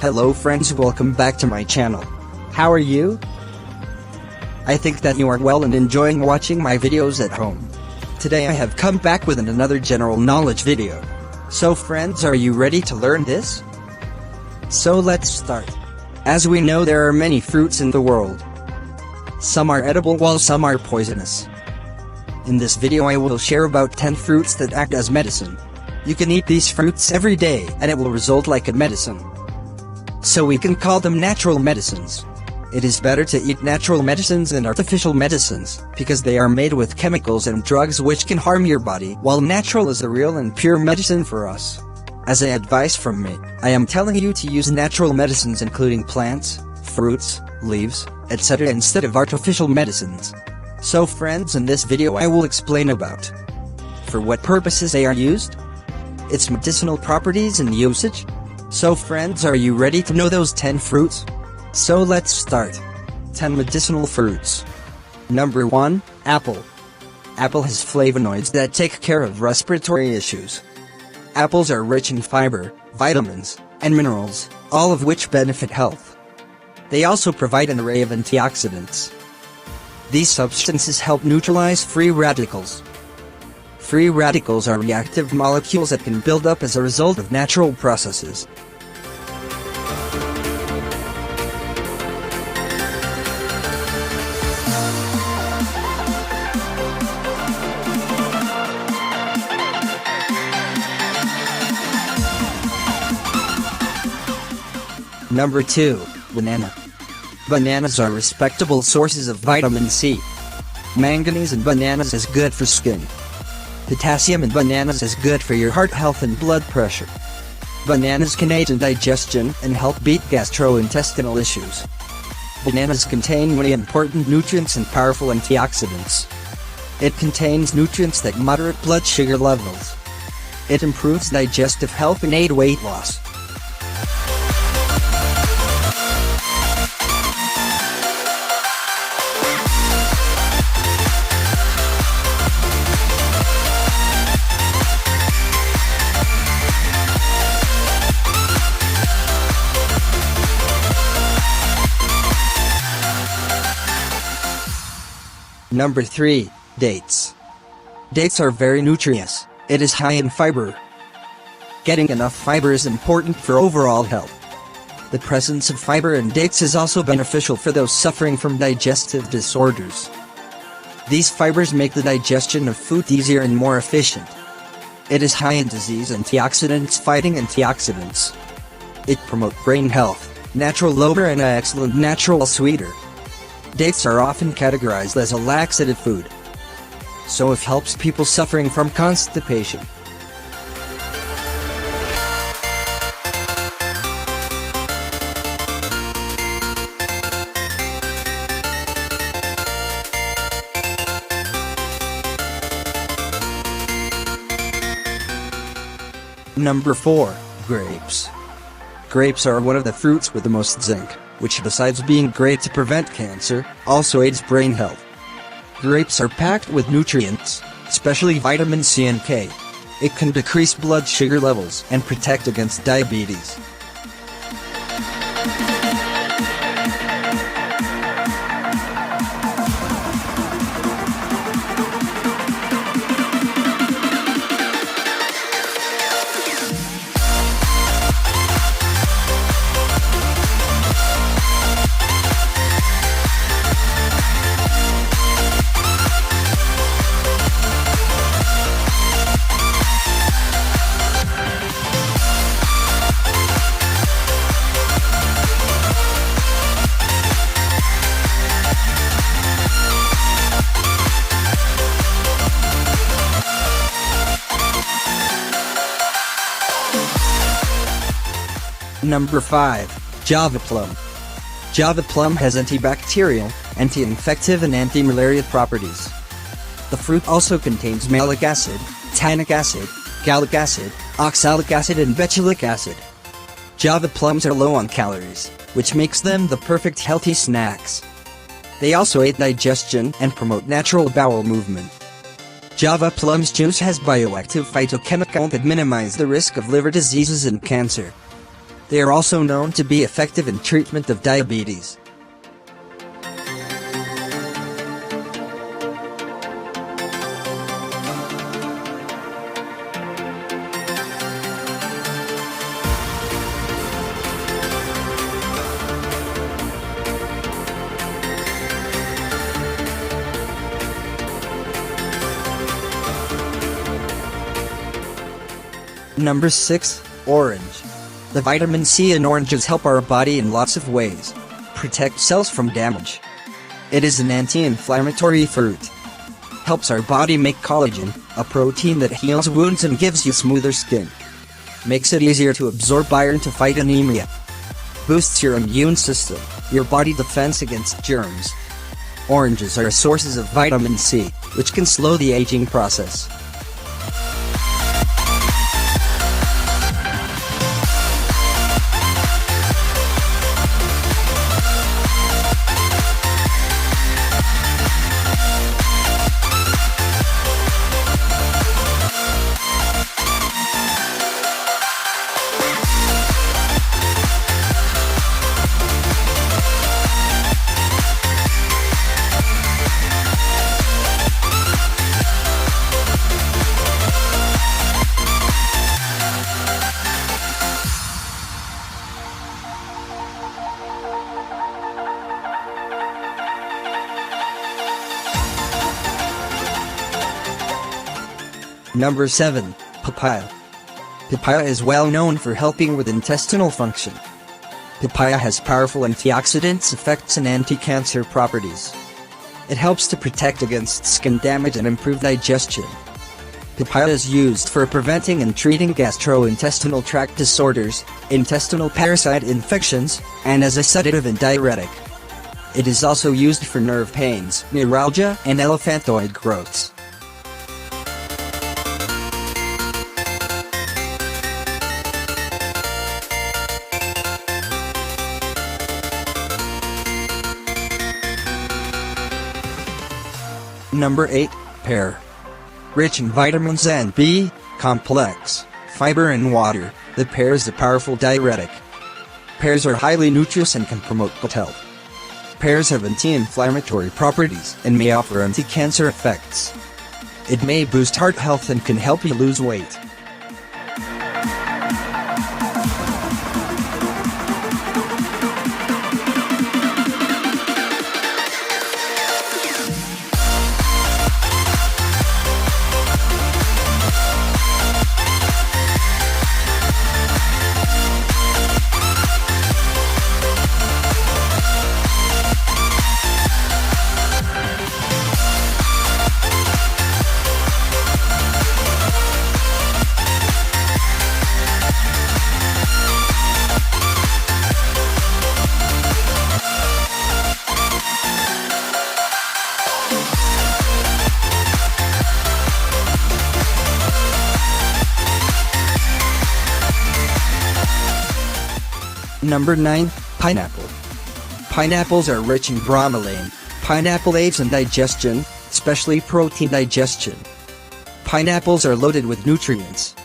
Hello friends, welcome back to my channel. How are you? I think that you are well and enjoying watching my videos at home. Today I have come back with another general knowledge video. So friends, are you ready to learn this? So let's start. As we know, there are many fruits in the world. Some are edible while some are poisonous. In this video I will share about 10 fruits that act as medicine. You can eat these fruits every day and it will result like a medicine. So we can call them natural medicines. It is better to eat natural medicines than artificial medicines, because they are made with chemicals and drugs which can harm your body, while natural is the real and pure medicine for us. As an advice from me, I am telling you to use natural medicines including plants, fruits, leaves, etc. instead of artificial medicines. So friends, in this video I will explain about for what purposes they are used, its medicinal properties and usage. So friends, are you ready to know those 10 fruits? So let's start. 10 medicinal fruits. Number 1, apple. Apple has flavonoids that take care of respiratory issues. Apples are rich in fiber, vitamins, and minerals, all of which benefit health. They also provide an array of antioxidants. These substances help neutralize free radicals. Free radicals are reactive molecules that can build up as a result of natural processes. Number 2, banana. Bananas are respectable sources of vitamin C. Manganese in bananas is good for skin. Potassium in bananas is good for your heart health and blood pressure. Bananas can aid in digestion and help beat gastrointestinal issues. Bananas contain many important nutrients and powerful antioxidants. It contains nutrients that moderate blood sugar levels. It improves digestive health and aid weight loss. Number 3, dates. Dates are very nutritious. It is high in fiber. Getting enough fiber is important for overall health. The presence of fiber in dates is also beneficial for those suffering from digestive disorders. These fibers make the digestion of food easier and more efficient. It is high in disease antioxidants fighting antioxidants. It promotes brain health, natural lower and an excellent natural sweeter. Dates are often categorized as a laxative food, so it helps people suffering from constipation. Number 4, grapes. Grapes are one of the fruits with the most zinc, which besides being great to prevent cancer, also aids brain health. Grapes are packed with nutrients, especially vitamin C and K. It can decrease blood sugar levels and protect against diabetes. Number 5, Java plum. Java plum has antibacterial, anti-infective and anti-malaria properties. The fruit also contains malic acid, tannic acid, gallic acid, oxalic acid and betulic acid. Java plums are low on calories, which makes them the perfect healthy snacks. They also aid digestion and promote natural bowel movement. Java plum's juice has bioactive phytochemicals that minimize the risk of liver diseases and cancer. They are also known to be effective in treatment of diabetes. Number 6. Orange. The vitamin C in oranges help our body in lots of ways. Protect cells from damage. It is an anti-inflammatory fruit. Helps our body make collagen, a protein that heals wounds and gives you smoother skin. Makes it easier to absorb iron to fight anemia. Boosts your immune system, your body defense against germs. Oranges are sources of vitamin C, which can slow the aging process. Number 7. Papaya. Papaya is well known for helping with intestinal function. Papaya has powerful antioxidants effects and anti-cancer properties. It helps to protect against skin damage and improve digestion. Papaya is used for preventing and treating gastrointestinal tract disorders, intestinal parasite infections, and as a sedative and diuretic. It is also used for nerve pains, neuralgia, and elephantoid growths. Number 8. Pear. Rich in vitamins and B complex, fiber and water, the pear is a powerful diuretic. Pears are highly nutritious and can promote gut health. Pears have anti-inflammatory properties and may offer anti-cancer effects. It may boost heart health and can help you lose weight. Number 9. Pineapple. Pineapples are rich in bromelain. Pineapple aids in digestion, especially protein digestion. Pineapples are loaded with nutrients.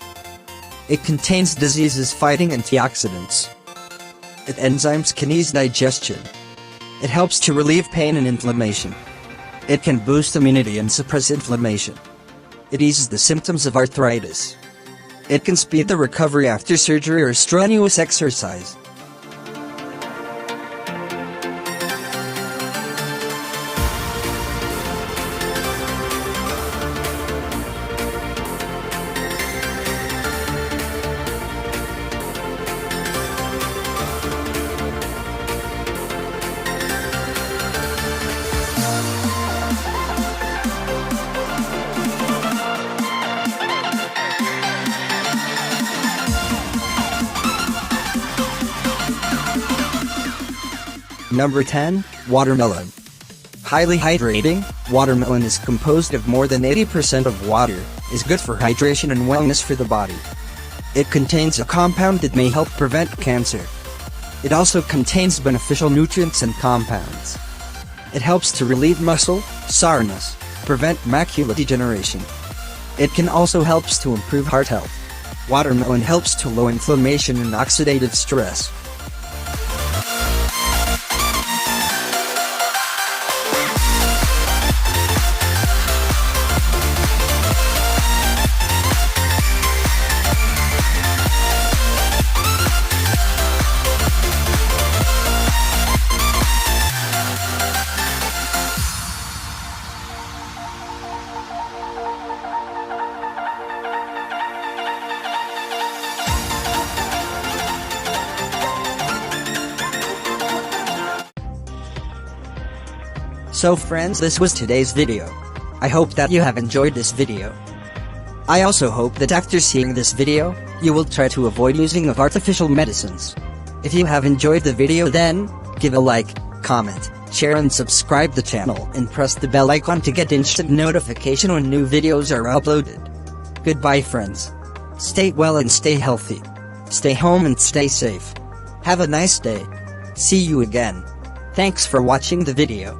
It contains disease-fighting antioxidants. Its enzymes can ease digestion. It helps to relieve pain and inflammation. It can boost immunity and suppress inflammation. It eases the symptoms of arthritis. It can speed the recovery after surgery or strenuous exercise. Number 10. Watermelon. Highly hydrating, watermelon is composed of more than 80% of water, is good for hydration and wellness for the body. It contains a compound that may help prevent cancer. It also contains beneficial nutrients and compounds. It helps to relieve muscle soreness, prevent macular degeneration. It can also help to improve heart health. Watermelon helps to lower inflammation and oxidative stress. So friends, this was today's video. I hope that you have enjoyed this video. I also hope that after seeing this video, you will try to avoid using of artificial medicines. If you have enjoyed the video, then give a like, comment, share and subscribe the channel and press the bell icon to get instant notification when new videos are uploaded. Goodbye friends. Stay well and stay healthy. Stay home and stay safe. Have a nice day. See you again. Thanks for watching the video.